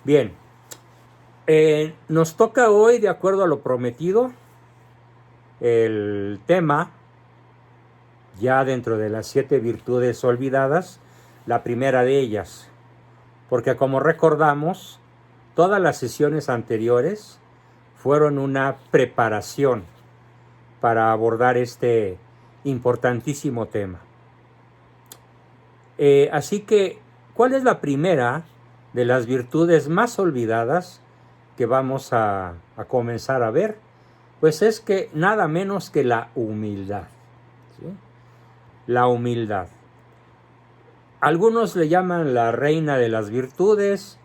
Bien, nos toca hoy, de acuerdo a lo prometido, el tema, ya dentro de las 7 virtudes olvidadas, la primera de ellas. Porque como recordamos, todas las sesiones anteriores fueron una preparación para abordar este importantísimo tema. Así que, ¿cuál es la primera de las virtudes más olvidadas que vamos a comenzar a ver? Pues es que nada menos que la humildad. ¿Sí? La humildad. Algunos le llaman la reina de las virtudes,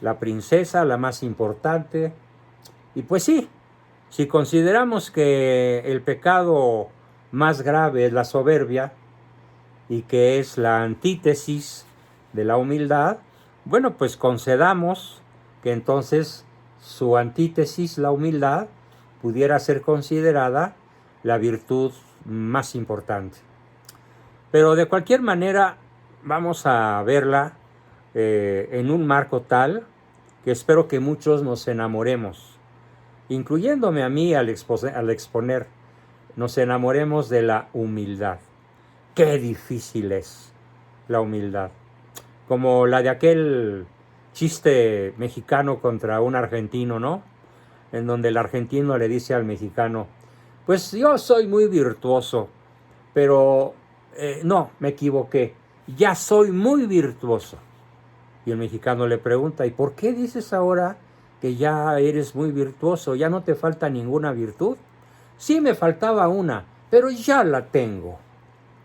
la princesa, la más importante. Y pues sí, si consideramos que el pecado más grave es la soberbia y que es la antítesis de la humildad, bueno, pues concedamos que entonces su antítesis, la humildad, pudiera ser considerada la virtud más importante. Pero de cualquier manera vamos a verla en un marco tal que espero que muchos nos enamoremos, incluyéndome a mí al exponer, nos enamoremos de la humildad. Qué difícil es la humildad. Como la de aquel chiste mexicano contra un argentino, ¿no? En donde el argentino le dice al mexicano, pues yo soy muy virtuoso, pero no, me equivoqué, ya soy muy virtuoso. Y el mexicano le pregunta, ¿y por qué dices ahora que ya eres muy virtuoso? ¿Ya no te falta ninguna virtud? Sí, me faltaba una, pero ya la tengo.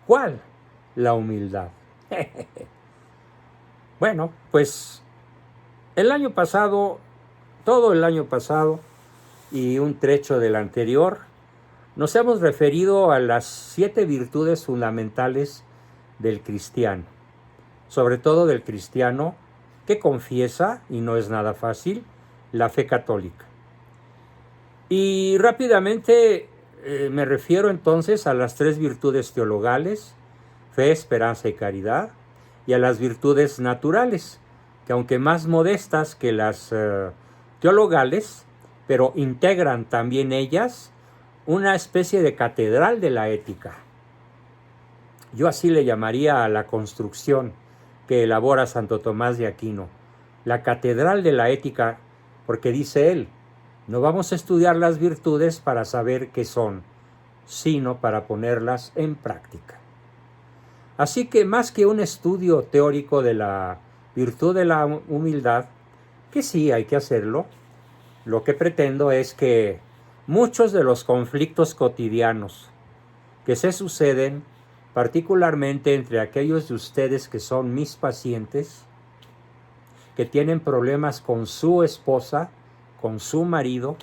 ¿Cuál? La humildad. Bueno, pues el año pasado, todo el año pasado y un trecho del anterior, nos hemos referido a las 7 virtudes fundamentales del cristiano, sobre todo del cristiano que confiesa, y no es nada fácil, la fe católica. Y rápidamente me refiero entonces a las 3 virtudes teologales, fe, esperanza y caridad, y a las virtudes naturales, que aunque más modestas que las teologales, pero integran también ellas una especie de catedral de la ética. Yo así le llamaría a la construcción que elabora Santo Tomás de Aquino, la catedral de la ética, porque dice él, no vamos a estudiar las virtudes para saber qué son, sino para ponerlas en práctica. Así que más que un estudio teórico de la virtud de la humildad, que sí hay que hacerlo, lo que pretendo es que muchos de los conflictos cotidianos que se suceden, particularmente entre aquellos de ustedes que son mis pacientes, que tienen problemas con su esposa, con su marido,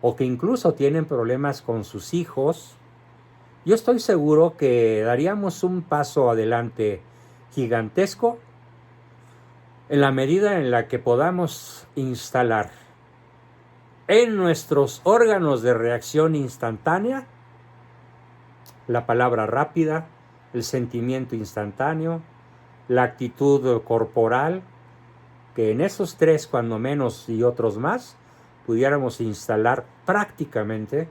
o que incluso tienen problemas con sus hijos, yo estoy seguro que daríamos un paso adelante gigantesco en la medida en la que podamos instalar en nuestros órganos de reacción instantánea la palabra rápida, el sentimiento instantáneo, la actitud corporal, que en esos 3 cuando menos y otros más pudiéramos instalar prácticamente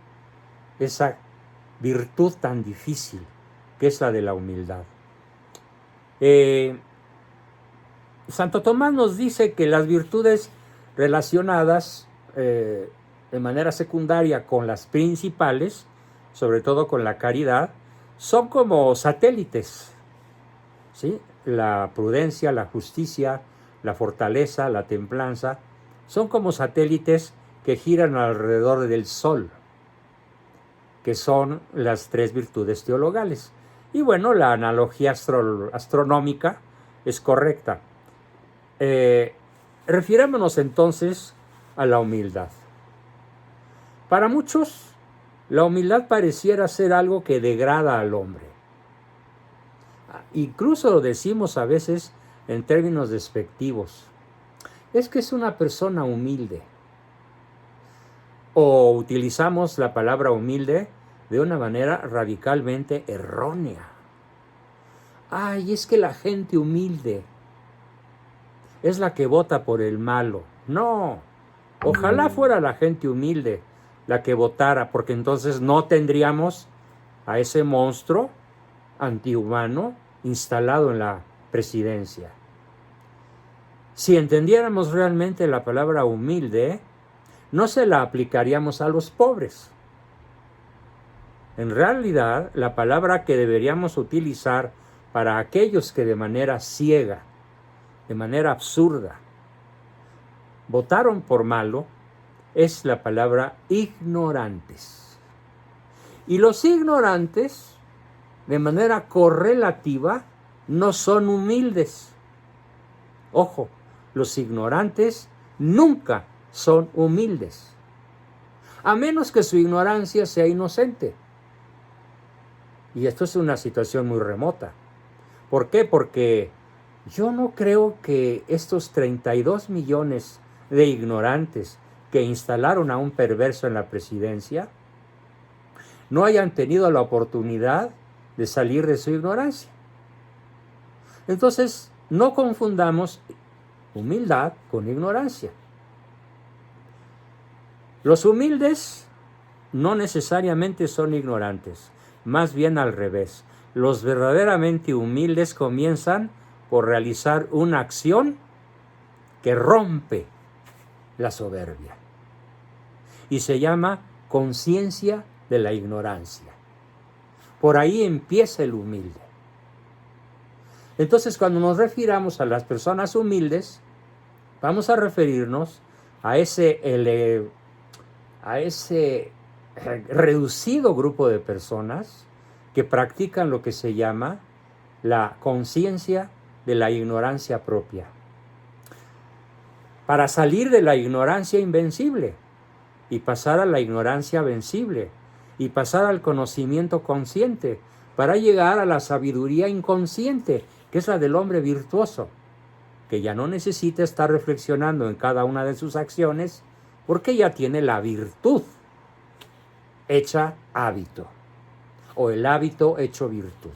esa virtud tan difícil que es la de la humildad. Santo Tomás nos dice que las virtudes relacionadas de manera secundaria con las principales, sobre todo con la caridad, son como satélites, ¿sí? La prudencia, la justicia, la fortaleza, la templanza, son como satélites que giran alrededor del Sol, que son las 3 virtudes teologales. Y bueno, la analogía astronómica es correcta. Refirámonos entonces a la humildad. Para muchos, la humildad pareciera ser algo que degrada al hombre. Incluso lo decimos a veces en términos despectivos. Es que es una persona humilde. O utilizamos la palabra humilde de una manera radicalmente errónea. Ay, es que la gente humilde. es la que vota por el malo. No, ojalá fuera la gente humilde la que votara, porque entonces no tendríamos a ese monstruo antihumano instalado en la presidencia. Si entendiéramos realmente la palabra humilde, no se la aplicaríamos a los pobres. En realidad, la palabra que deberíamos utilizar para aquellos que de manera ciega, de manera absurda, votaron por malo, es la palabra ignorantes. Y los ignorantes, de manera correlativa, no son humildes. Ojo, los ignorantes nunca son humildes, a menos que su ignorancia sea inocente. Y esto es una situación muy remota. ¿Por qué? Porque yo no creo que estos 32 millones de ignorantes que instalaron a un perverso en la presidencia no hayan tenido la oportunidad de salir de su ignorancia. Entonces, no confundamos humildad con ignorancia. Los humildes no necesariamente son ignorantes, más bien al revés. Los verdaderamente humildes comienzan por realizar una acción que rompe la soberbia y se llama conciencia de la ignorancia. Por ahí empieza el humilde. Entonces, cuando nos refiramos a las personas humildes, vamos a referirnos a ese reducido grupo de personas que practican lo que se llama la conciencia de la ignorancia propia. Para salir de la ignorancia invencible y pasar a la ignorancia vencible y pasar al conocimiento consciente, para llegar a la sabiduría inconsciente, que es la del hombre virtuoso, que ya no necesita estar reflexionando en cada una de sus acciones, porque ya tiene la virtud hecha hábito, o el hábito hecho virtud.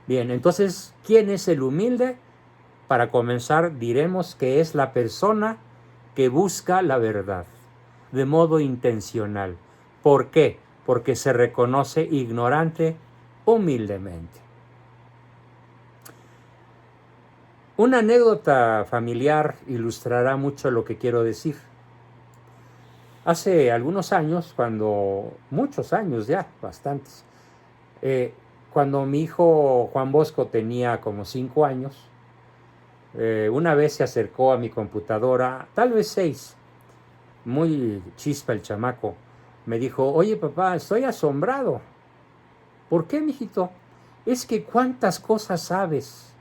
Bien, entonces, ¿quién es el humilde? Para comenzar, diremos que es la persona que busca la verdad, de modo intencional. ¿Por qué? Porque se reconoce ignorante humildemente. Una anécdota familiar ilustrará mucho lo que quiero decir. Hace algunos años, muchos años ya, bastantes, cuando mi hijo Juan Bosco tenía como 5 años, una vez se acercó a mi computadora, tal vez 6, muy chispa el chamaco, me dijo: oye papá, estoy asombrado. ¿Por qué, mijito? Es que cuántas cosas sabes.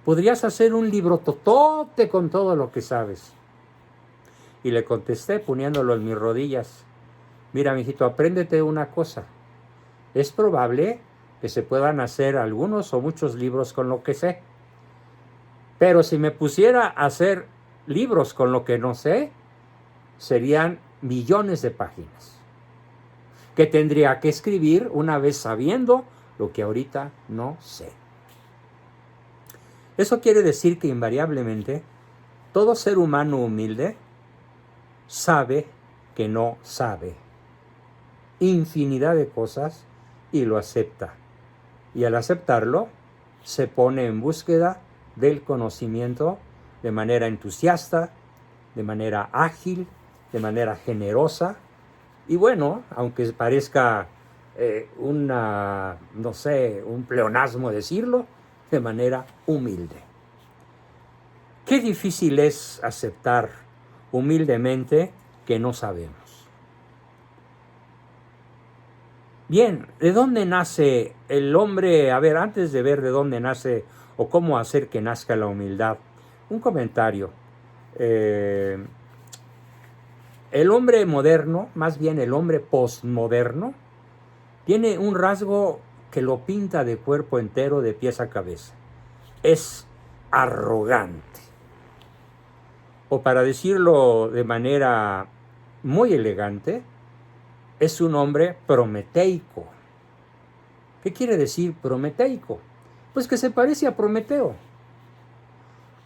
Podrías hacer un libro totote con todo lo que sabes. Y le contesté poniéndolo en mis rodillas: mira, mijito, apréndete una cosa. Es probable que se puedan hacer algunos o muchos libros con lo que sé. Pero si me pusiera a hacer libros con lo que no sé, serían millones de páginas que tendría que escribir una vez sabiendo lo que ahorita no sé. Eso quiere decir que invariablemente todo ser humano humilde sabe que no sabe infinidad de cosas y lo acepta. Y al aceptarlo, se pone en búsqueda del conocimiento de manera entusiasta, de manera ágil, de manera generosa. Y bueno, aunque parezca un pleonasmo decirlo, de manera humilde. Qué difícil es aceptar humildemente que no sabemos. Bien, ¿de dónde nace el hombre? A ver, antes de ver de dónde nace o cómo hacer que nazca la humildad, un comentario. El hombre moderno, más bien el hombre postmoderno, tiene un rasgo que lo pinta de cuerpo entero, de pies a cabeza. Es arrogante. O para decirlo de manera muy elegante, es un hombre prometeico. ¿Qué quiere decir prometeico? Pues que se parece a Prometeo.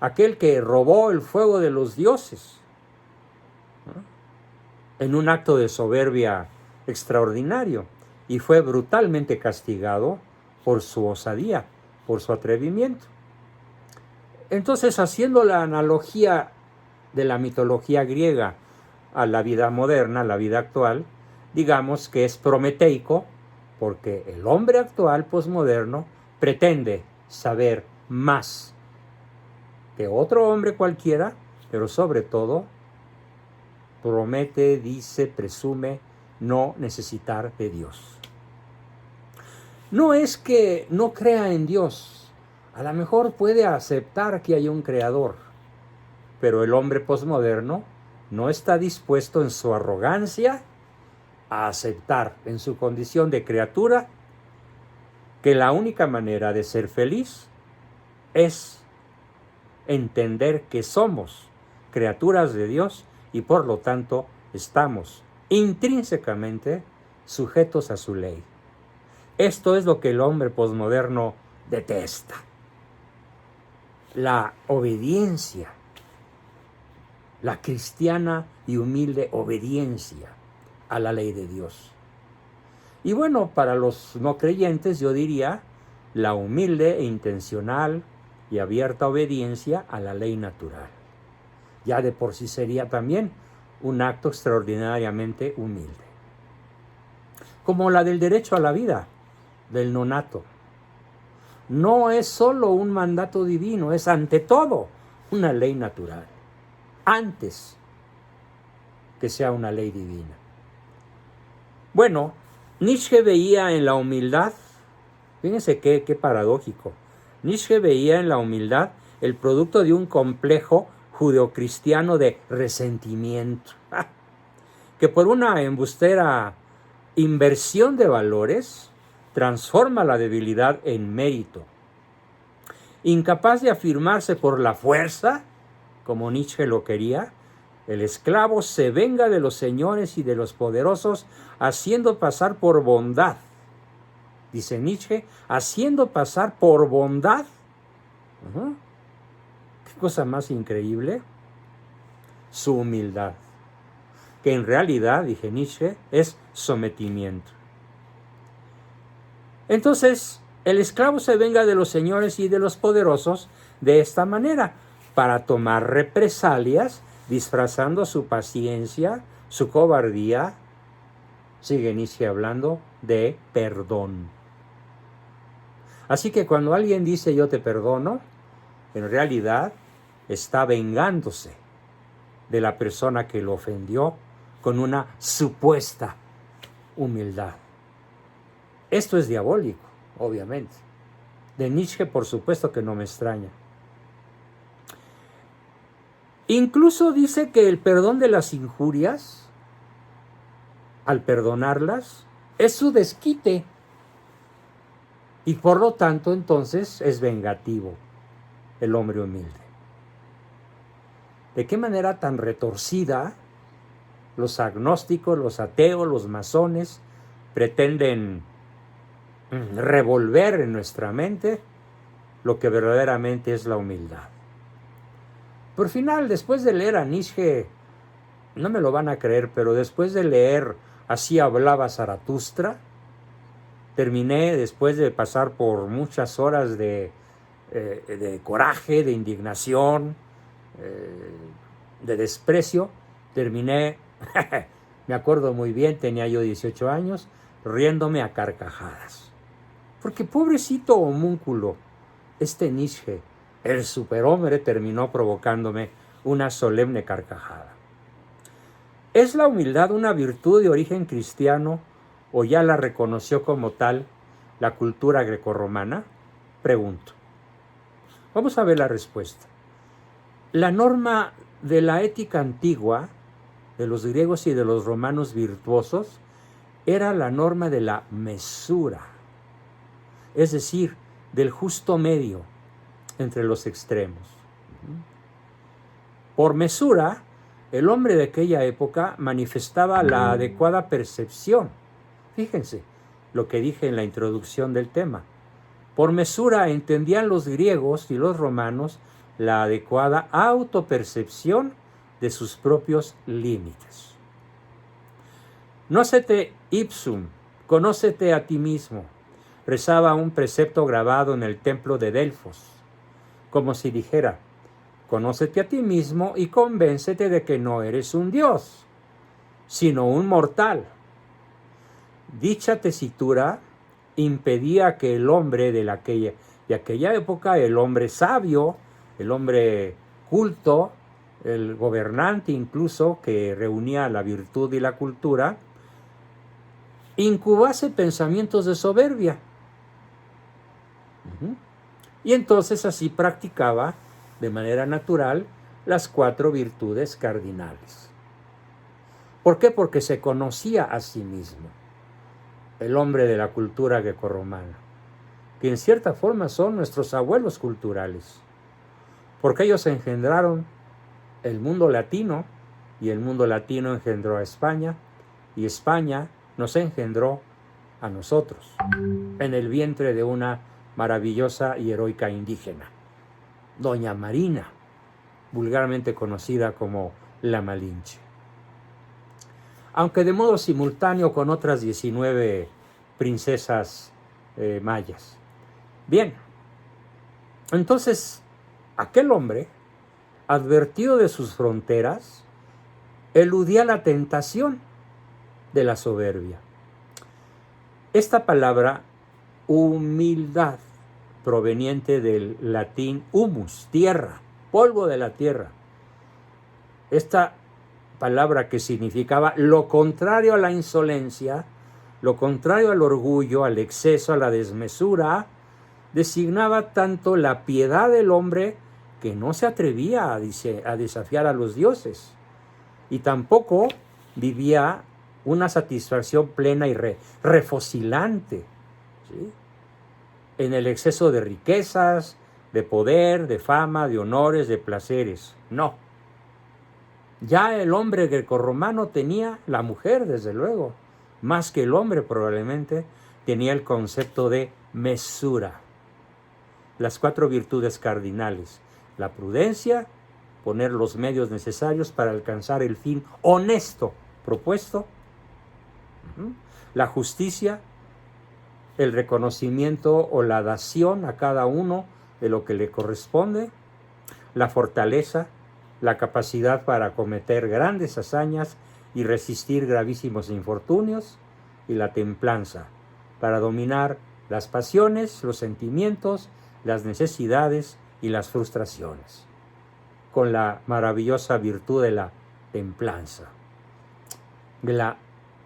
aquel que robó el fuego de los dioses, ¿no?, en un acto de soberbia extraordinario, y fue brutalmente castigado por su osadía, por su atrevimiento. Entonces, haciendo la analogía de la mitología griega a la vida moderna, a la vida actual, digamos que es prometeico, porque el hombre actual, posmoderno, pretende saber más que otro hombre cualquiera, pero sobre todo promete, dice, presume no necesitar de Dios. No es que no crea en Dios, a lo mejor puede aceptar que hay un creador, pero el hombre posmoderno no está dispuesto en su arrogancia a aceptar en su condición de criatura que la única manera de ser feliz es entender que somos criaturas de Dios y por lo tanto estamos intrínsecamente sujetos a su ley. Esto es lo que el hombre posmoderno detesta: la obediencia, la cristiana y humilde obediencia a la ley de Dios. Y bueno, para los no creyentes yo diría la humilde e intencional y abierta obediencia a la ley natural. Ya de por sí sería también un acto extraordinariamente humilde. Como la del derecho a la vida, del nonato. No es solo un mandato divino, es ante todo una ley natural, antes que sea una ley divina. Bueno, Nietzsche veía en la humildad, fíjense qué paradójico, Nietzsche veía en la humildad el producto de un complejo judeocristiano de resentimiento, que por una embustera inversión de valores transforma la debilidad en mérito. Incapaz de afirmarse por la fuerza, como Nietzsche lo quería, el esclavo se venga de los señores y de los poderosos haciendo pasar por bondad. Dice Nietzsche, haciendo pasar por bondad. ¿Qué cosa más increíble? Su humildad, que en realidad, dije Nietzsche, es sometimiento. Entonces, el esclavo se venga de los señores y de los poderosos de esta manera, para tomar represalias, disfrazando su paciencia, su cobardía, sigue Nietzsche hablando de perdón. Así que cuando alguien dice yo te perdono, en realidad está vengándose de la persona que lo ofendió con una supuesta humildad. Esto es diabólico, obviamente. De Nietzsche, por supuesto que no me extraña. Incluso dice que el perdón de las injurias, al perdonarlas, es su desquite. Y por lo tanto, entonces, es vengativo el hombre humilde. ¿De qué manera tan retorcida los agnósticos, los ateos, los masones pretenden revolver en nuestra mente lo que verdaderamente es la humildad? Por final, después de leer a Nietzsche, no me lo van a creer, pero después de leer Así hablaba Zaratustra, terminé, después de pasar por muchas horas de coraje, de indignación, de desprecio, terminé, me acuerdo muy bien, tenía yo 18 años, riéndome a carcajadas. Porque pobrecito homúnculo, este Nietzsche, el superhombre, terminó provocándome una solemne carcajada. ¿Es la humildad una virtud de origen cristiano o ya la reconoció como tal la cultura grecorromana? Pregunto. Vamos a ver la respuesta. La norma de la ética antigua de los griegos y de los romanos virtuosos era la norma de la mesura, es decir, del justo medio entre los extremos. Por mesura, el hombre de aquella época manifestaba la adecuada percepción. Fíjense lo que dije en la introducción del tema. Por mesura entendían los griegos y los romanos la adecuada autopercepción de sus propios límites. Nócete ipsum, conócete a ti mismo, rezaba un precepto grabado en el templo de Delfos, como si dijera: conócete a ti mismo y convéncete de que no eres un dios, sino un mortal. Dicha tesitura impedía que el hombre de aquella época, el hombre sabio, el hombre culto, el gobernante incluso, que reunía la virtud y la cultura, incubase pensamientos de soberbia. Y entonces así practicaba de manera natural las 4 virtudes cardinales. ¿Por qué? Porque se conocía a sí mismo, el hombre de la cultura grecorromana, que en cierta forma son nuestros abuelos culturales, porque ellos engendraron el mundo latino, y el mundo latino engendró a España, y España nos engendró a nosotros, en el vientre de una maravillosa y heroica indígena, Doña Marina, vulgarmente conocida como la Malinche. Aunque de modo simultáneo con otras 19 princesas mayas. Bien, entonces aquel hombre, advertido de sus fronteras, eludía la tentación de la soberbia. Esta palabra humildad, proveniente del latín humus, tierra, polvo de la tierra. Esta palabra, que significaba lo contrario a la insolencia, lo contrario al orgullo, al exceso, a la desmesura, designaba tanto la piedad del hombre, que no se atrevía a desafiar a los dioses, y tampoco vivía una satisfacción plena y refocilante, ¿sí?, en el exceso de riquezas, de poder, de fama, de honores, de placeres. No. Ya el hombre grecorromano tenía, la mujer desde luego, más que el hombre probablemente, tenía el concepto de mesura. Las 4 virtudes cardinales: la prudencia, poner los medios necesarios para alcanzar el fin honesto propuesto; la justicia, el reconocimiento o la dación a cada uno de lo que le corresponde; la fortaleza, la capacidad para acometer grandes hazañas y resistir gravísimos infortunios; y la templanza, para dominar las pasiones, los sentimientos, las necesidades y las frustraciones, con la maravillosa virtud de la templanza, de la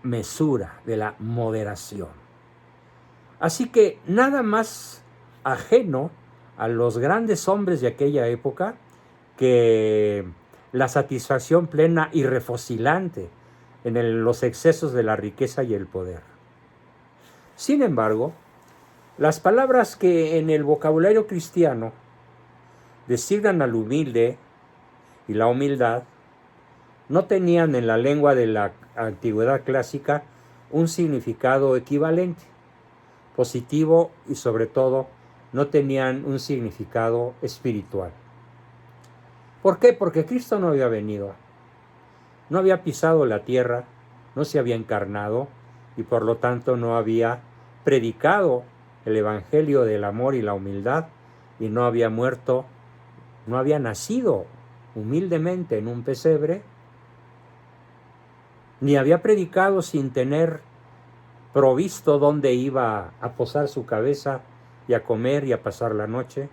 mesura, de la moderación. Así que nada más ajeno a los grandes hombres de aquella época que la satisfacción plena y refocilante en los excesos de la riqueza y el poder. Sin embargo, las palabras que en el vocabulario cristiano designan al humilde y la humildad no tenían en la lengua de la antigüedad clásica un significado equivalente, positivo, y sobre todo no tenían un significado espiritual. ¿Por qué? Porque Cristo no había venido, no había pisado la tierra, no se había encarnado, y por lo tanto no había predicado el evangelio del amor y la humildad, y no había muerto, no había nacido humildemente en un pesebre, ni había predicado sin tener provisto dónde iba a posar su cabeza y a comer y a pasar la noche,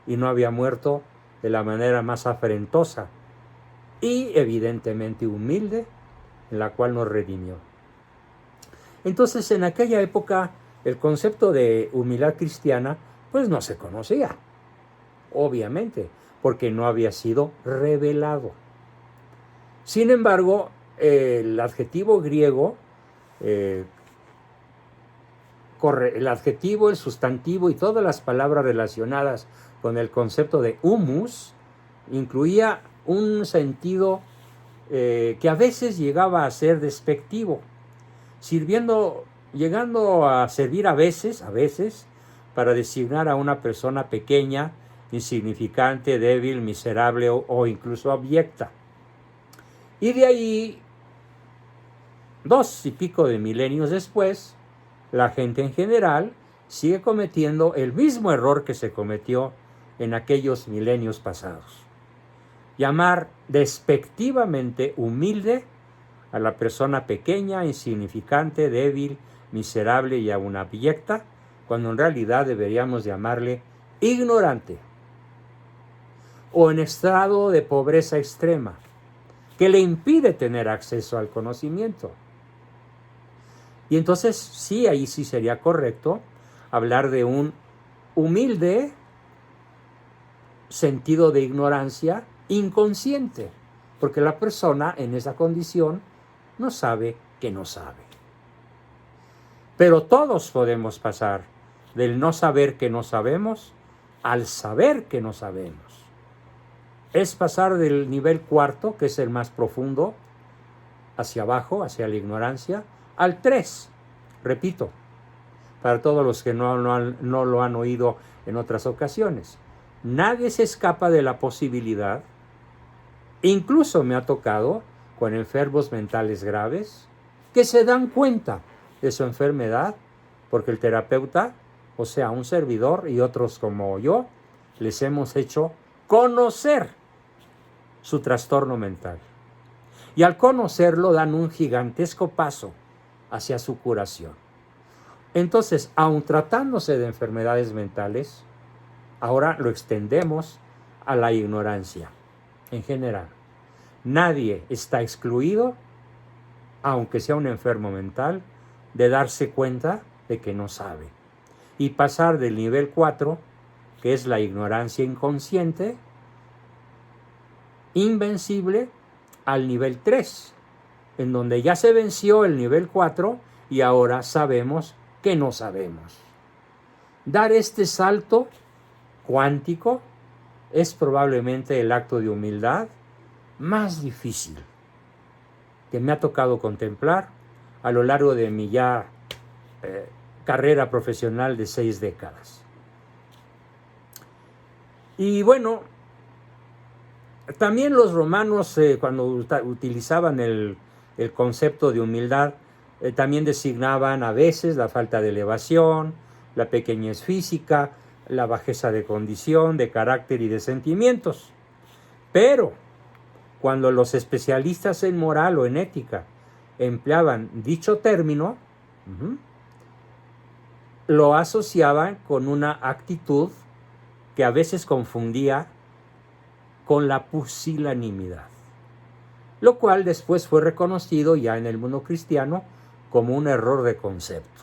y no había muerto de la manera más afrentosa y evidentemente humilde, en la cual nos redimió. Entonces, en aquella época, el concepto de humildad cristiana pues no se conocía, obviamente, porque no había sido revelado. Sin embargo, el adjetivo griego, el sustantivo y todas las palabras relacionadas con el concepto de humus incluía un sentido que a veces llegaba a ser despectivo, llegando a servir a veces para designar a una persona pequeña insignificante, débil, miserable o incluso abyecta. Y de ahí, 2 y pico de milenios después, la gente en general sigue cometiendo el mismo error que se cometió en aquellos milenios pasados. Llamar despectivamente humilde a la persona pequeña, insignificante, débil, miserable y aún abyecta, cuando en realidad deberíamos llamarle ignorante o en estado de pobreza extrema, que le impide tener acceso al conocimiento. Y entonces sí, ahí sí sería correcto hablar de un humilde sentido de ignorancia inconsciente, porque la persona en esa condición no sabe que no sabe. Pero todos podemos pasar del no saber que no sabemos al saber que no sabemos. Es pasar del nivel 4, que es el más profundo, hacia abajo, hacia la ignorancia, al 3. Repito, para todos los que no lo han oído en otras ocasiones. Nadie se escapa de la posibilidad, incluso me ha tocado con enfermos mentales graves, que se dan cuenta de su enfermedad, porque el terapeuta, o sea, un servidor y otros como yo, les hemos hecho conocer su trastorno mental. Y al conocerlo dan un gigantesco paso hacia su curación. Entonces, aun tratándose de enfermedades mentales, ahora lo extendemos a la ignorancia en general. Nadie está excluido, aunque sea un enfermo mental, de darse cuenta de que no sabe. Y pasar del nivel 4, que es la ignorancia inconsciente, invencible, al nivel 3, en donde ya se venció el nivel 4 y ahora sabemos que no sabemos. Dar este salto cuántico es probablemente el acto de humildad más difícil que me ha tocado contemplar a lo largo de mi ya carrera profesional de 6 décadas. Y bueno, también los romanos, cuando utilizaban el concepto de humildad, también designaban a veces la falta de elevación, la pequeñez física, la bajeza de condición, de carácter y de sentimientos. Pero cuando los especialistas en moral o en ética empleaban dicho término, lo asociaban con una actitud que a veces confundía con la pusilanimidad, lo cual después fue reconocido ya en el mundo cristiano como un error de concepto.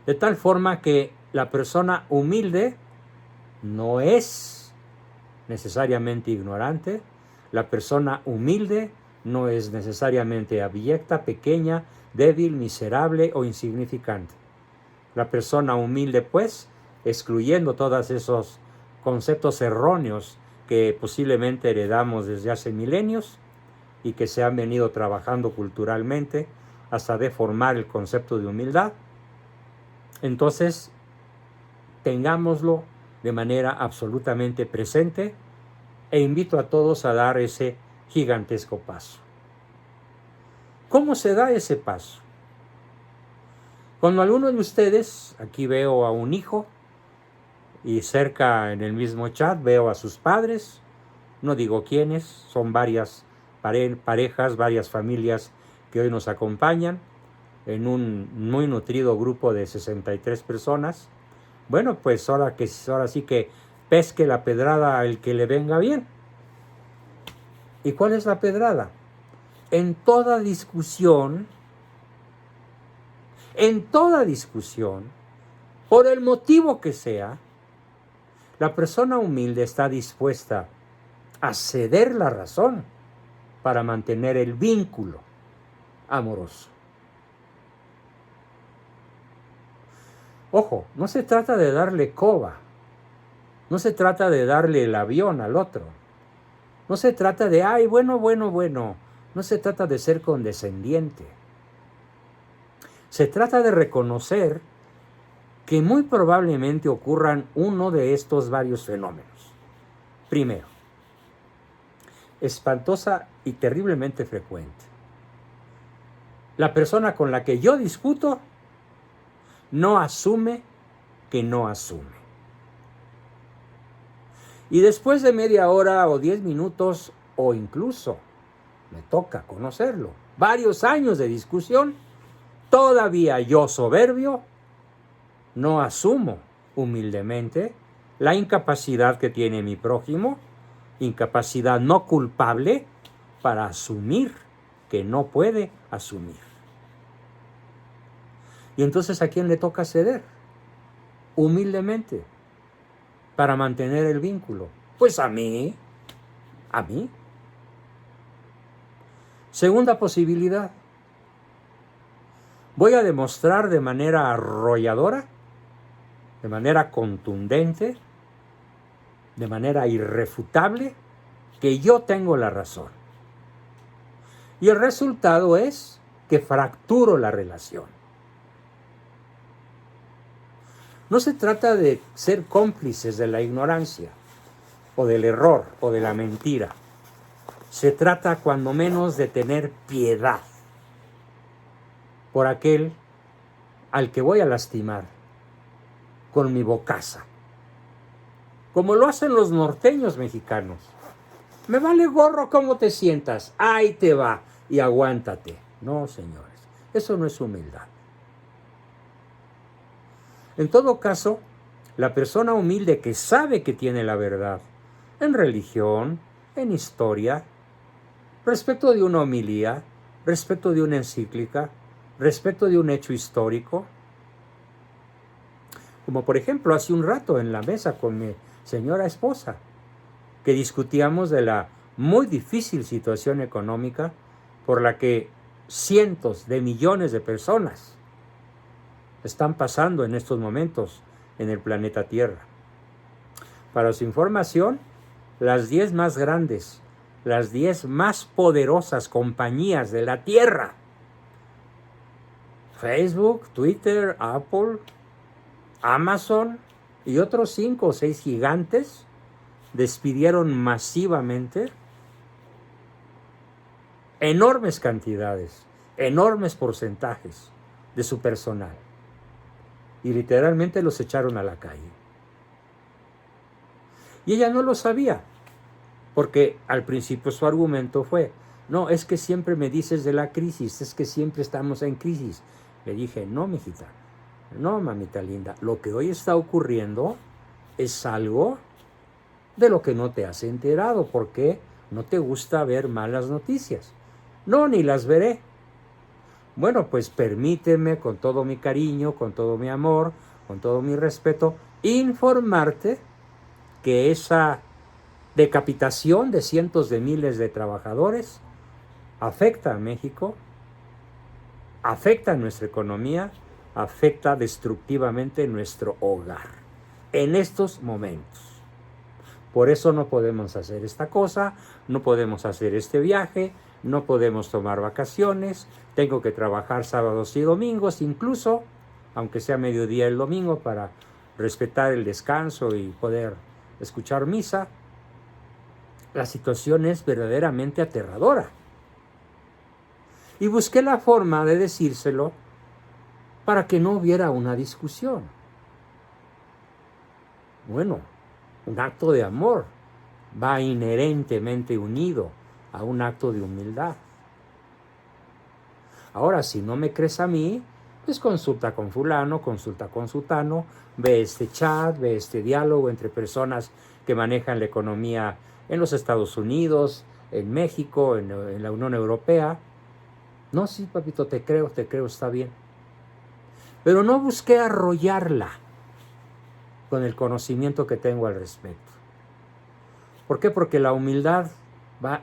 De tal forma que la persona humilde no es necesariamente ignorante, la persona humilde no es necesariamente abyecta, pequeña, débil, miserable o insignificante. La persona humilde, pues, excluyendo todos esos conceptos erróneos que posiblemente heredamos desde hace milenios y que se han venido trabajando culturalmente hasta deformar el concepto de humildad, entonces tengámoslo de manera absolutamente presente e invito a todos a dar ese gigantesco paso. ¿Cómo se da ese paso? Cuando alguno de ustedes, aquí veo a un hijo y cerca en el mismo chat veo a sus padres, no digo quiénes, son varias parejas, varias familias que hoy nos acompañan en un muy nutrido grupo de 63 personas. Bueno, pues ahora sí que pesque la pedrada el que le venga bien. ¿Y cuál es la pedrada? En toda discusión, por el motivo que sea, la persona humilde está dispuesta a ceder la razón para mantener el vínculo amoroso. Ojo, no se trata de darle coba, no se trata de darle el avión al otro, no se trata de, ay, bueno, no se trata de ser condescendiente. Se trata de reconocer que muy probablemente ocurran uno de estos varios fenómenos. Primero, espantosa y terriblemente frecuente. La persona con la que yo discuto no asume que no asume. Y después de media hora o 10 minutos, o incluso, me toca conocerlo, varios años de discusión, todavía yo soberbio, no asumo humildemente la incapacidad que tiene mi prójimo, incapacidad no culpable, para asumir que no puede asumir. Y entonces, ¿a quién le toca ceder? Humildemente, para mantener el vínculo. Pues a mí. Segunda posibilidad. Voy a demostrar de manera arrolladora, de manera contundente, de manera irrefutable, que yo tengo la razón. Y el resultado es que fracturo la relación. No se trata de ser cómplices de la ignorancia, o del error, o de la mentira. Se trata cuando menos de tener piedad por aquel al que voy a lastimar con mi bocaza, como lo hacen los norteños mexicanos. Me vale gorro cómo te sientas, ahí te va y aguántate. No, señores, eso no es humildad. En todo caso, la persona humilde que sabe que tiene la verdad en religión, en historia, respecto de una homilía, respecto de una encíclica, respecto de un hecho histórico, como por ejemplo hace un rato en la mesa con mi señora esposa, que discutíamos de la muy difícil situación económica por la que cientos de millones de personas están pasando en estos momentos en el planeta Tierra. Para su información, las 10 más grandes, las 10 más poderosas compañías de la Tierra, Facebook, Twitter, Apple, Amazon y otros 5 o 6 gigantes, despidieron masivamente enormes cantidades, enormes porcentajes de su personal. Y literalmente los echaron a la calle. Y ella no lo sabía, porque al principio su argumento fue, no, es que siempre me dices de la crisis, es que siempre estamos en crisis. Le dije, no, mijita, no, mamita linda, lo que hoy está ocurriendo es algo de lo que no te has enterado, porque no te gusta ver malas noticias. No, ni las veré. Bueno, pues permíteme con todo mi cariño, con todo mi amor, con todo mi respeto, informarte que esa decapitación de cientos de miles de trabajadores afecta a México, afecta a nuestra economía, afecta destructivamente nuestro hogar en estos momentos. Por eso no podemos hacer esta cosa, no podemos hacer este viaje, no podemos tomar vacaciones, tengo que trabajar sábados y domingos, incluso, aunque sea mediodía el domingo, para respetar el descanso y poder escuchar misa. La situación es verdaderamente aterradora. Y busqué la forma de decírselo para que no hubiera una discusión. Bueno, un acto de amor va inherentemente unido a un acto de humildad. Ahora, si no me crees a mí, pues consulta con fulano, consulta con sutano, ve este chat, ve este diálogo entre personas que manejan la economía en los Estados Unidos, en México, en la Unión Europea. No, sí, papito, te creo, está bien. Pero no busqué arrollarla con el conocimiento que tengo al respecto. ¿Por qué? Porque la humildad va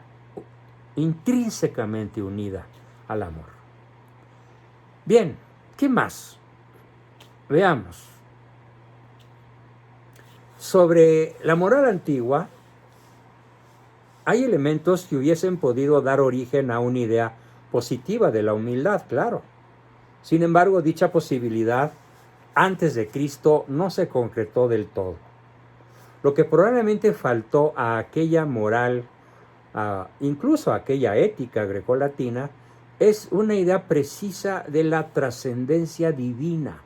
intrínsecamente unida al amor. Bien, ¿qué más? Veamos. Sobre la moral antigua, hay elementos que hubiesen podido dar origen a una idea positiva de la humildad, claro. Sin embargo, dicha posibilidad antes de Cristo no se concretó del todo. Lo que probablemente faltó a aquella moral, incluso a aquella ética grecolatina, es una idea precisa de la trascendencia divina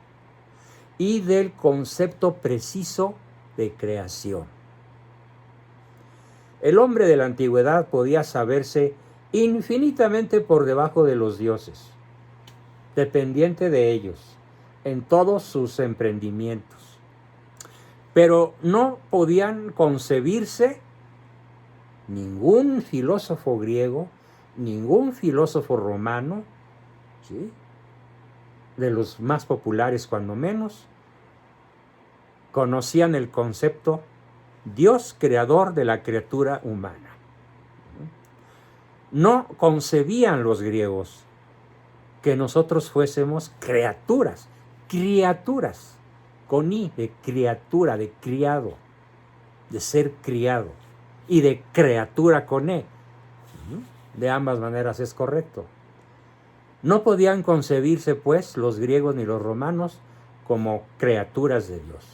y del concepto preciso de creación. El hombre de la antigüedad podía saberse infinitamente por debajo de los dioses, dependiente de ellos en todos sus emprendimientos. Pero no podían concebirse ningún filósofo griego, ningún filósofo romano, ¿sí?, de los más populares cuando menos, conocían el concepto Dios creador de la criatura humana. No concebían los griegos que nosotros fuésemos criaturas, con I, de criatura, de criado, de ser criado, y de criatura con E. De ambas maneras es correcto. No podían concebirse, pues, los griegos ni los romanos como criaturas de Dios.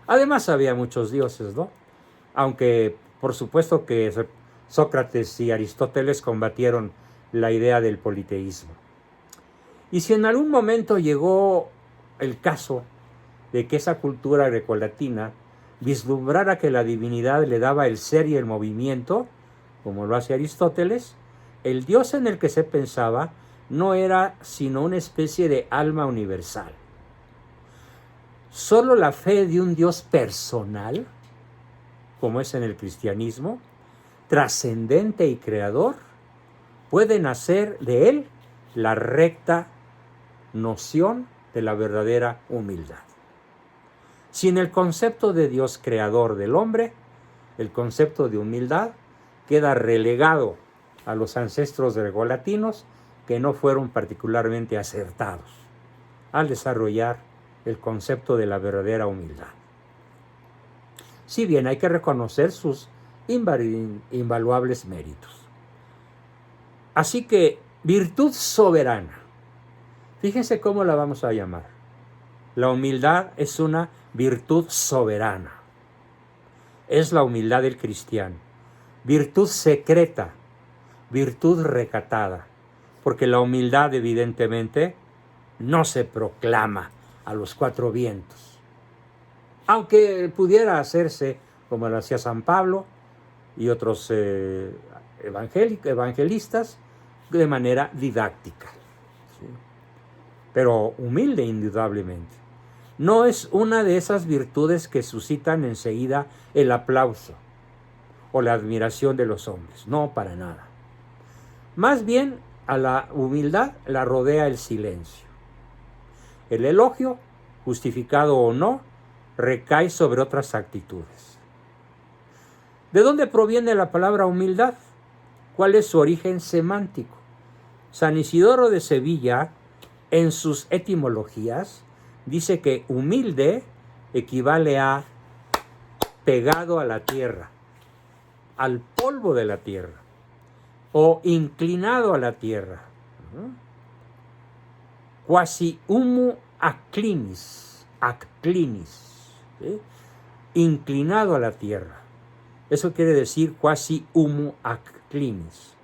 Además, había muchos dioses, ¿no? Aunque, por supuesto que Sócrates y Aristóteles combatieron la idea del politeísmo. Y si en algún momento llegó el caso de que esa cultura grecolatina vislumbrara que la divinidad le daba el ser y el movimiento, como lo hace Aristóteles, el Dios en el que se pensaba no era sino una especie de alma universal. Solo la fe de un Dios personal, como es en el cristianismo, trascendente y creador, puede nacer de él la recta noción de la verdadera humildad. Sin el concepto de Dios creador del hombre, el concepto de humildad queda relegado a los ancestros gregolatinos que no fueron particularmente acertados al desarrollar el concepto de la verdadera humildad. Si bien hay que reconocer sus invaluables méritos. Así que virtud soberana. Fíjense cómo la vamos a llamar. La humildad es una virtud soberana. Es la humildad del cristiano. Virtud secreta, virtud recatada. Porque la humildad, evidentemente, no se proclama a los cuatro vientos. Aunque pudiera hacerse, como lo hacía San Pablo y otros evangelistas, de manera didáctica. ¿Sí? Pero humilde, indudablemente. No es una de esas virtudes que suscitan enseguida el aplauso o la admiración de los hombres. No, para nada. Más bien, a la humildad la rodea el silencio. El elogio, justificado o no, recae sobre otras actitudes. ¿De dónde proviene la palabra humildad? ¿Cuál es su origen semántico? San Isidoro de Sevilla, en sus etimologías, dice que humilde equivale a pegado a la tierra, al polvo de la tierra, o inclinado a la tierra. Quasi humu acclinis, ¿sí? Inclinado a la tierra. Eso quiere decir quasi humu acclinis.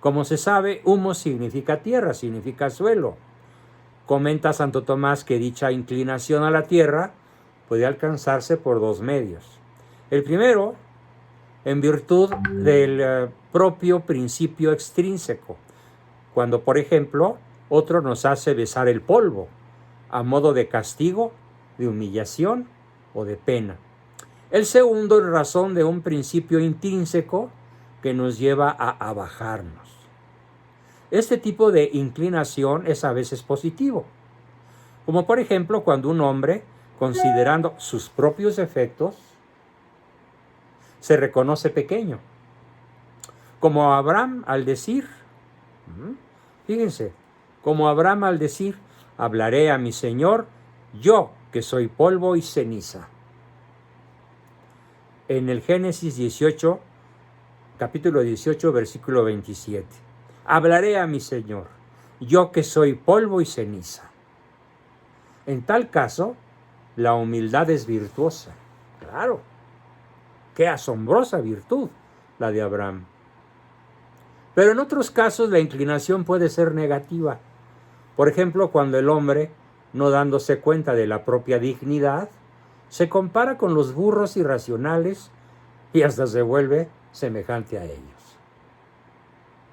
Como se sabe, humo significa tierra, significa suelo. Comenta Santo Tomás que dicha inclinación a la tierra puede alcanzarse por dos medios. El primero, en virtud del propio principio extrínseco, cuando, por ejemplo, otro nos hace besar el polvo, a modo de castigo, de humillación o de pena. El segundo, en razón de un principio intrínseco que nos lleva a abajarnos. Este tipo de inclinación es a veces positivo, como por ejemplo cuando un hombre, considerando sus propios defectos, se reconoce pequeño, como Abraham al decir, fíjense, como Abraham al decir, hablaré a mi Señor, yo que soy polvo y ceniza. En el Génesis 18, capítulo 18, versículo 27. Hablaré a mi Señor, yo que soy polvo y ceniza. En tal caso, la humildad es virtuosa, claro, Qué asombrosa virtud la de Abraham. Pero en otros casos la inclinación puede ser negativa. Por ejemplo, cuando el hombre, no dándose cuenta de la propia dignidad, se compara con los burros irracionales y hasta se vuelve semejante a ellos.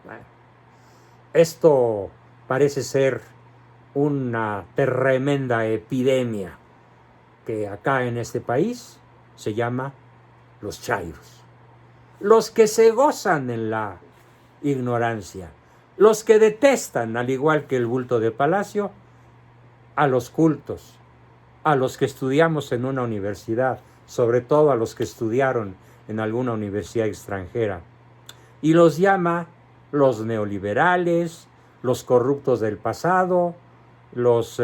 Bueno, esto parece ser una tremenda epidemia que acá en este país se llama los chairos. Los que se gozan en la ignorancia, los que detestan, al igual que el bulto de palacio, a los cultos, a los que estudiamos en una universidad, sobre todo a los que estudiaron en alguna universidad extranjera, y los llama los neoliberales, los corruptos del pasado, los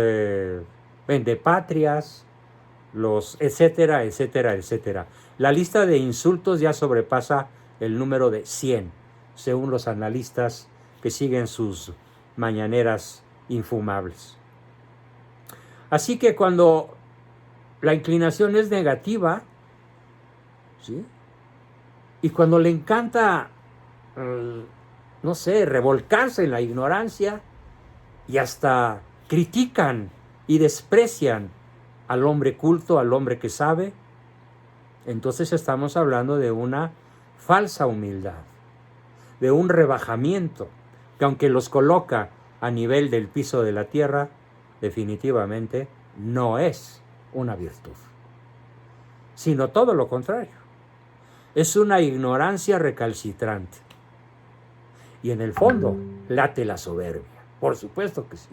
vendepatrias, los etcétera, etcétera, etcétera. La lista de insultos ya sobrepasa el número de 100, según los analistas que siguen sus mañaneras infumables. Así que cuando la inclinación es negativa, ¿sí?, y cuando le encanta, no sé, revolcarse en la ignorancia, y hasta critican y desprecian al hombre culto, al hombre que sabe, entonces estamos hablando de una falsa humildad, de un rebajamiento, que aunque los coloca a nivel del piso de la tierra, definitivamente no es una virtud, sino todo lo contrario. Es una ignorancia recalcitrante. Y en el fondo late la soberbia. Por supuesto que sí.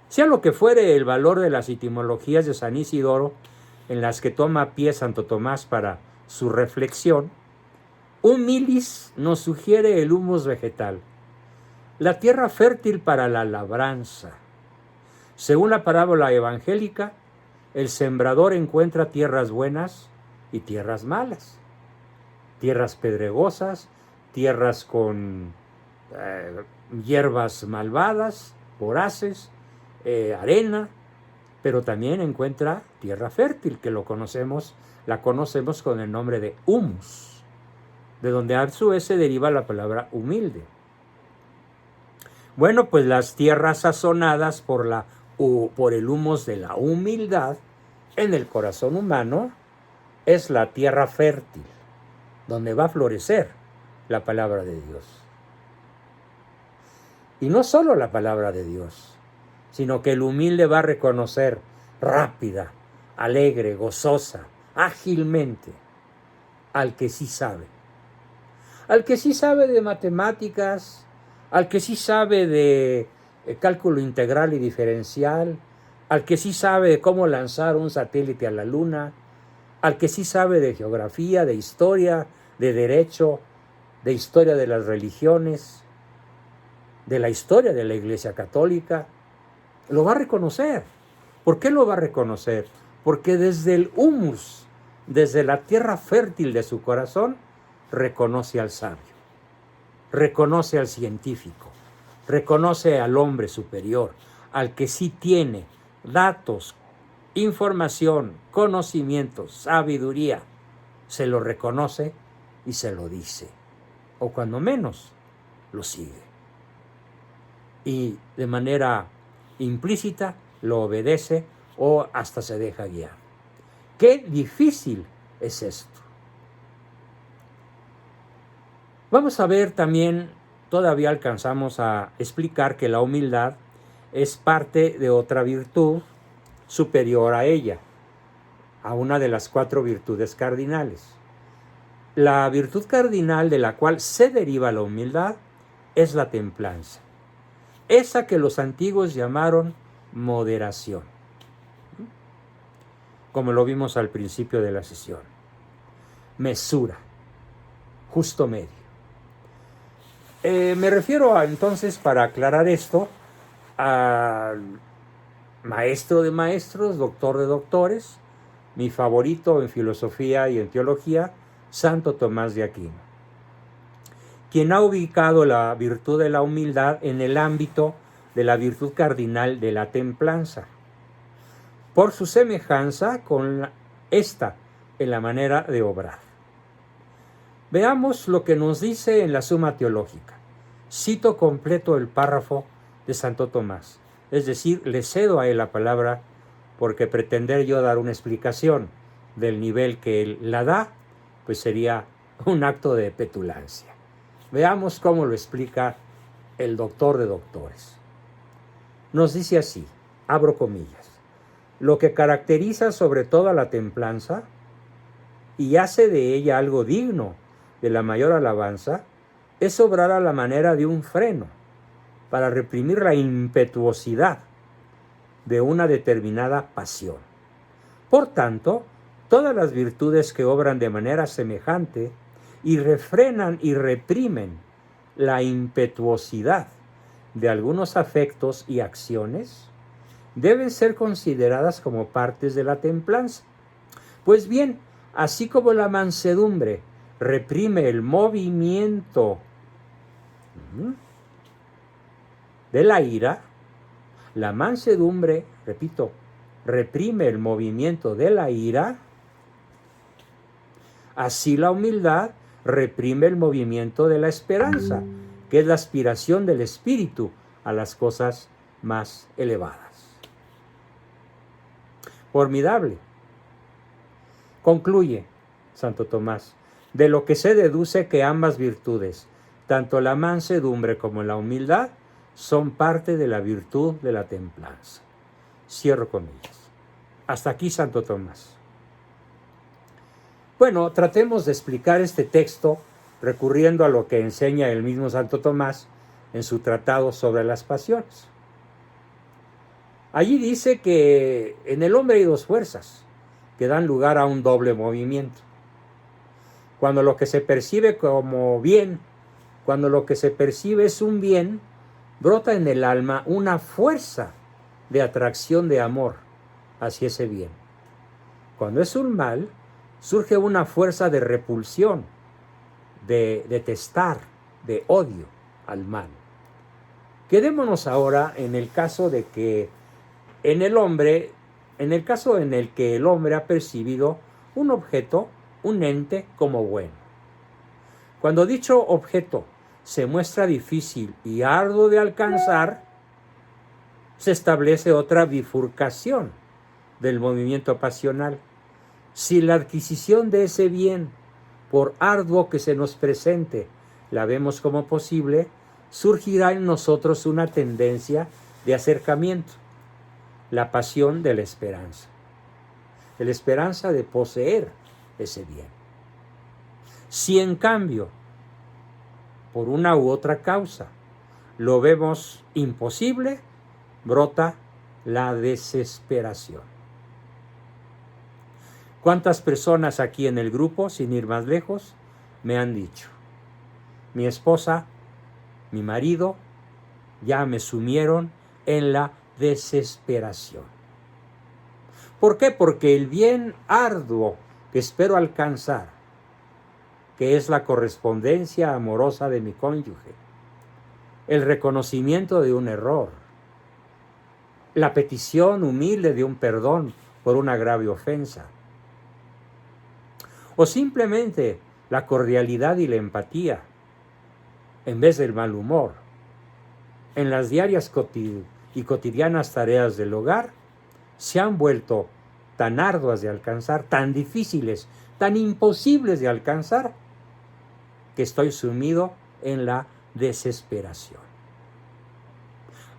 Sea lo que fuere el valor de las etimologías de San Isidoro, en las que toma pie Santo Tomás para su reflexión, humilis nos sugiere el humus vegetal, la tierra fértil para la labranza. Según la parábola evangélica, el sembrador encuentra tierras buenas y tierras malas, tierras pedregosas, tierras con hierbas malvadas, voraces, arena, pero también encuentra tierra fértil, que la conocemos con el nombre de humus, de donde a su vez se deriva la palabra humilde. Bueno, pues las tierras sazonadas por el humus de la humildad en el corazón humano es la tierra fértil, donde va a florecer la palabra de Dios. Y no solo la palabra de Dios, sino que el humilde va a reconocer rápida, alegre, gozosa, ágilmente al que sí sabe. Al que sí sabe de matemáticas, al que sí sabe de cálculo integral y diferencial, al que sí sabe de cómo lanzar un satélite a la luna, al que sí sabe de geografía, de historia, de derecho, de historia de las religiones, de la historia de la Iglesia Católica, lo va a reconocer. ¿Por qué lo va a reconocer? Porque desde el humus, desde la tierra fértil de su corazón, reconoce al sabio, reconoce al científico, reconoce al hombre superior, al que sí tiene datos, información, conocimiento, sabiduría, se lo reconoce y se lo dice, o cuando menos lo sigue. Y de manera implícita lo obedece o hasta se deja guiar. ¡Qué difícil es esto! Vamos a ver también, todavía alcanzamos a explicar que la humildad es parte de otra virtud superior a ella, a una de las 4 virtudes cardinales. La virtud cardinal de la cual se deriva la humildad es la templanza, esa que los antiguos llamaron moderación, como lo vimos al principio de la sesión. Mesura, justo medio. Me refiero entonces, para aclarar esto, al maestro de maestros, doctor de doctores, mi favorito en filosofía y en teología, Santo Tomás de Aquino, quien ha ubicado la virtud de la humildad en el ámbito de la virtud cardinal de la templanza, por su semejanza con esta en la manera de obrar. Veamos lo que nos dice en la Suma Teológica. Cito completo el párrafo de Santo Tomás, es decir, le cedo a él la palabra porque pretender yo dar una explicación del nivel que él la da, pues sería un acto de petulancia. Veamos cómo lo explica el doctor de doctores. Nos dice así, abro comillas, lo que caracteriza sobre todo a la templanza y hace de ella algo digno de la mayor alabanza es obrar a la manera de un freno para reprimir la impetuosidad de una determinada pasión. Por tanto, todas las virtudes que obran de manera semejante y refrenan y reprimen la impetuosidad de algunos afectos y acciones deben ser consideradas como partes de la templanza. Pues bien, así como la mansedumbre reprime el movimiento de la ira, la mansedumbre, repito, reprime el movimiento de la ira, así la humildad reprime el movimiento de la esperanza, que es la aspiración del espíritu a las cosas más elevadas. Formidable. Concluye Santo Tomás, de lo que se deduce que ambas virtudes, tanto la mansedumbre como la humildad, son parte de la virtud de la templanza. Cierro comillas. Hasta aquí Santo Tomás. Bueno, tratemos de explicar este texto recurriendo a lo que enseña el mismo Santo Tomás en su tratado sobre las pasiones. Allí dice que en el hombre hay dos fuerzas que dan lugar a un doble movimiento. Cuando lo que se percibe como bien, cuando lo que se percibe es un bien, brota en el alma una fuerza de atracción de amor hacia ese bien. Cuando es un mal, surge una fuerza de repulsión, de detestar, de odio al mal. Quedémonos ahora en el caso de que en el caso en el que el hombre ha percibido un objeto, un ente como bueno. Cuando dicho objeto se muestra difícil y arduo de alcanzar, se establece otra bifurcación del movimiento pasional. Si la adquisición de ese bien, por arduo que se nos presente, la vemos como posible, surgirá en nosotros una tendencia de acercamiento, la pasión de la esperanza de poseer ese bien. Si en cambio, por una u otra causa, lo vemos imposible, brota la desesperación. ¿Cuántas personas aquí en el grupo, sin ir más lejos, me han dicho: mi esposa, mi marido, ya me sumieron en la desesperación? ¿Por qué? Porque el bien arduo que espero alcanzar, que es la correspondencia amorosa de mi cónyuge, el reconocimiento de un error, la petición humilde de un perdón por una grave ofensa, o simplemente la cordialidad y la empatía, en vez del mal humor, en las diarias y cotidianas tareas del hogar, se han vuelto tan arduas de alcanzar, tan difíciles, tan imposibles de alcanzar, que estoy sumido en la desesperación.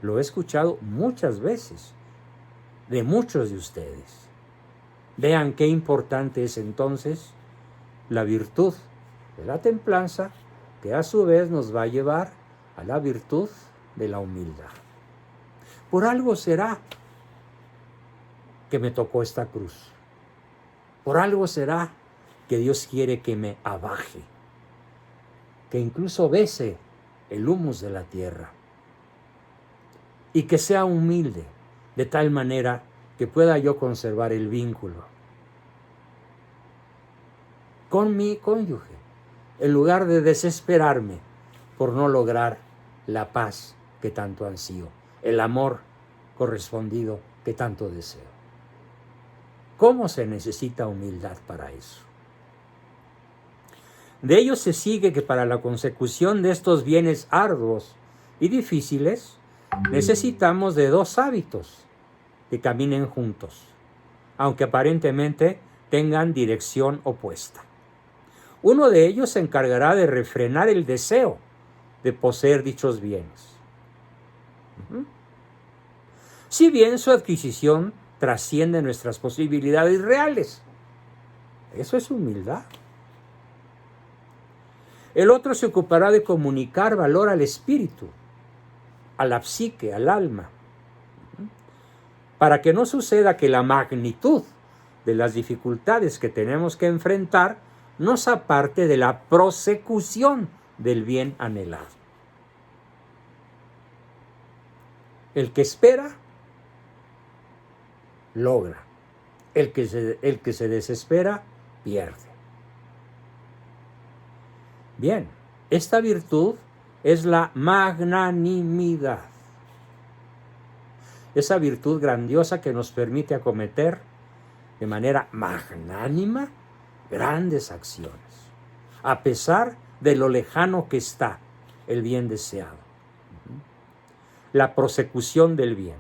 Lo he escuchado muchas veces de muchos de ustedes. Vean qué importante es entonces la virtud de la templanza, que a su vez nos va a llevar a la virtud de la humildad. Por algo será que me tocó esta cruz. Por algo será que Dios quiere que me abaje, que incluso bese el humus de la tierra y que sea humilde de tal manera que pueda yo conservar el vínculo con mi cónyuge, en lugar de desesperarme por no lograr la paz que tanto ansío, el amor correspondido que tanto deseo. ¿Cómo se necesita humildad para eso? De ello se sigue que para la consecución de estos bienes arduos y difíciles, necesitamos de dos hábitos que caminen juntos, aunque aparentemente tengan dirección opuesta. Uno de ellos se encargará de refrenar el deseo de poseer dichos bienes. Si bien su adquisición trasciende nuestras posibilidades reales. Eso es humildad. El otro se ocupará de comunicar valor al espíritu, a la psique, al alma, para que no suceda que la magnitud de las dificultades que tenemos que enfrentar nos aparte de la prosecución del bien anhelado. El que espera, logra. El que se desespera, pierde. Bien, esta virtud es la magnanimidad. Esa virtud grandiosa que nos permite acometer de manera magnánima grandes acciones, a pesar de lo lejano que está el bien deseado. La prosecución del bien.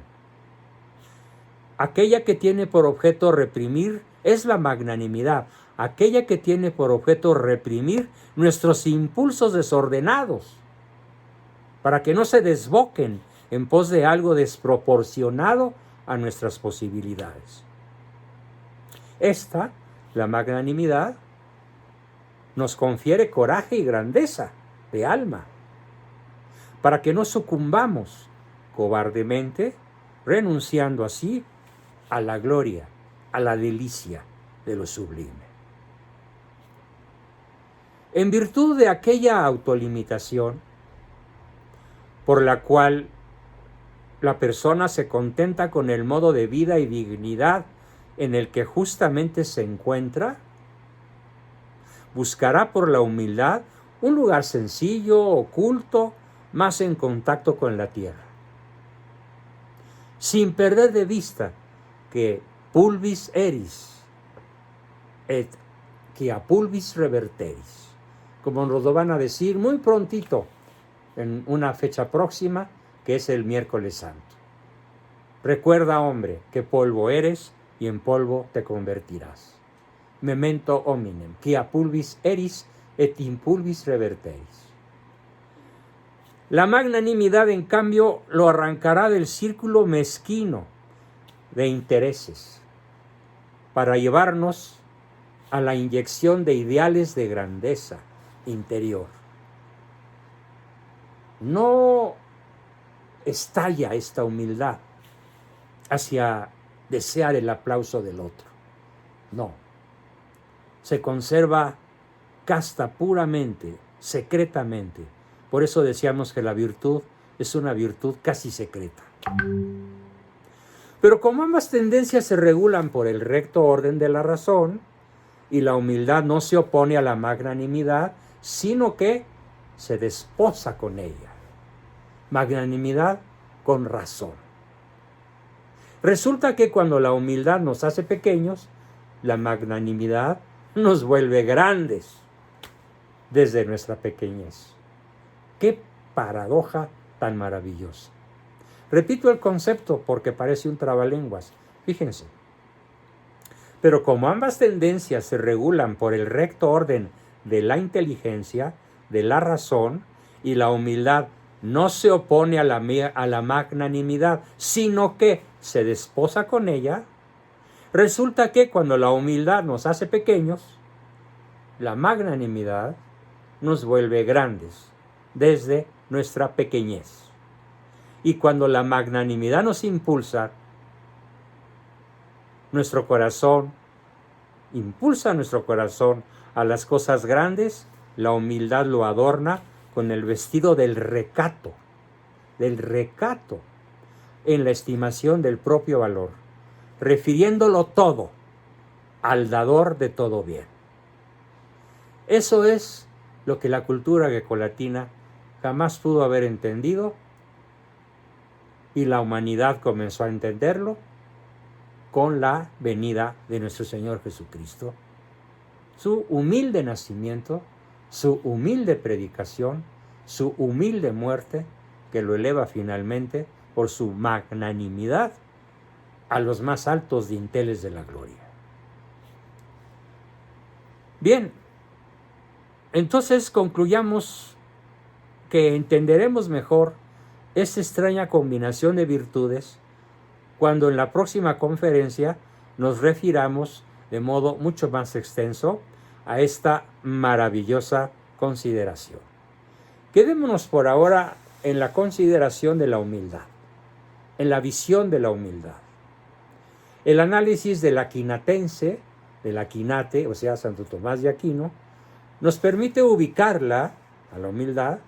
Aquella que tiene por objeto reprimir es la magnanimidad. Aquella que tiene por objeto reprimir nuestros impulsos desordenados, para que no se desboquen en pos de algo desproporcionado a nuestras posibilidades. Esta, la magnanimidad, nos confiere coraje y grandeza de alma, para que no sucumbamos cobardemente, renunciando así a la gloria, a la delicia de lo sublime. En virtud de aquella autolimitación por la cual la persona se contenta con el modo de vida y dignidad en el que justamente se encuentra, buscará por la humildad un lugar sencillo, oculto, más en contacto con la tierra, sin perder de vista que pulvis eris et que a pulvis reverteris, como nos lo van a decir muy prontito en una fecha próxima, que es el miércoles santo. Recuerda, hombre, que polvo eres y en polvo te convertirás. Memento hominem, que a pulvis eris et in pulvis reverteris. La magnanimidad, en cambio, lo arrancará del círculo mezquino de intereses para llevarnos a la inyección de ideales de grandeza interior. No estalla esta humildad hacia desear el aplauso del otro. No. Se conserva casta puramente, secretamente. Por eso decíamos que la virtud es una virtud casi secreta. Pero como ambas tendencias se regulan por el recto orden de la razón, y la humildad no se opone a la magnanimidad, sino que se desposa con ella. Magnanimidad con razón. Resulta que cuando la humildad nos hace pequeños, la magnanimidad nos vuelve grandes desde nuestra pequeñez. ¡Qué paradoja tan maravillosa! Repito el concepto porque parece un trabalenguas. Fíjense. Pero como ambas tendencias se regulan por el recto orden de la inteligencia, de la razón, y la humildad no se opone a la magnanimidad, sino que se desposa con ella, resulta que cuando la humildad nos hace pequeños, la magnanimidad nos vuelve grandes desde nuestra pequeñez. Y cuando la magnanimidad nos impulsa, nuestro corazón a las cosas grandes, la humildad lo adorna con el vestido del recato en la estimación del propio valor, refiriéndolo todo al dador de todo bien. Eso es lo que la cultura grecolatina jamás pudo haber entendido, y la humanidad comenzó a entenderlo con la venida de nuestro Señor Jesucristo. Su humilde nacimiento, su humilde predicación, su humilde muerte, que lo eleva finalmente por su magnanimidad a los más altos dinteles de la gloria. Bien, entonces concluyamos que entenderemos mejor esta extraña combinación de virtudes cuando en la próxima conferencia nos refiramos de modo mucho más extenso a esta maravillosa consideración. Quedémonos por ahora en la consideración de la humildad, en la visión de la humildad. El análisis del aquinatense, del aquinate, o sea, Santo Tomás de Aquino, nos permite ubicarla, a la humildad,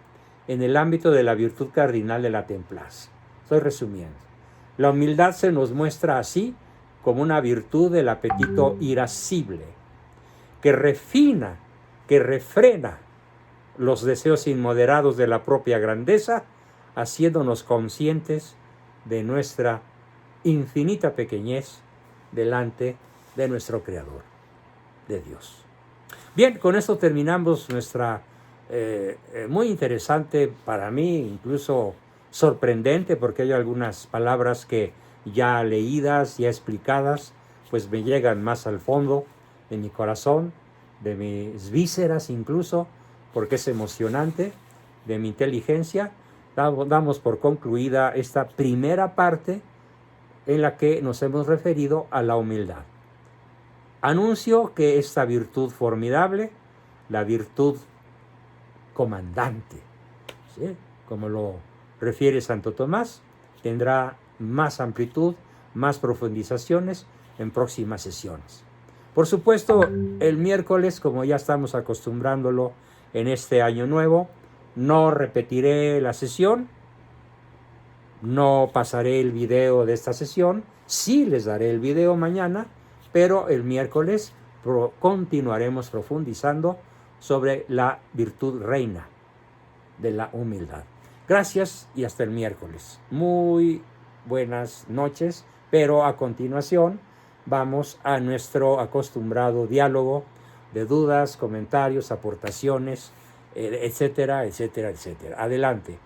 en el ámbito de la virtud cardinal de la templacia. Estoy resumiendo. La humildad se nos muestra así como una virtud del apetito irascible, que refina, que refrena los deseos inmoderados de la propia grandeza, haciéndonos conscientes de nuestra infinita pequeñez delante de nuestro Creador, de Dios. Bien, con esto terminamos nuestra muy interesante, para mí incluso sorprendente, porque hay algunas palabras que ya leídas, ya explicadas, pues me llegan más al fondo de mi corazón, de mis vísceras incluso, porque es emocionante, de mi inteligencia. Damos por concluida esta primera parte en la que nos hemos referido a la humildad. Anuncio que esta virtud formidable, la virtud comandante, ¿sí?, como lo refiere Santo Tomás, tendrá más amplitud, más profundizaciones en próximas sesiones. Por supuesto, el miércoles, como ya estamos acostumbrándolo en este año nuevo, no repetiré la sesión, no pasaré el video de esta sesión, sí les daré el video mañana, pero el miércoles continuaremos profundizando sobre la virtud reina de la humildad. Gracias y hasta el miércoles. Muy buenas noches, pero a continuación vamos a nuestro acostumbrado diálogo de dudas, comentarios, aportaciones, etcétera, etcétera, etcétera. Adelante.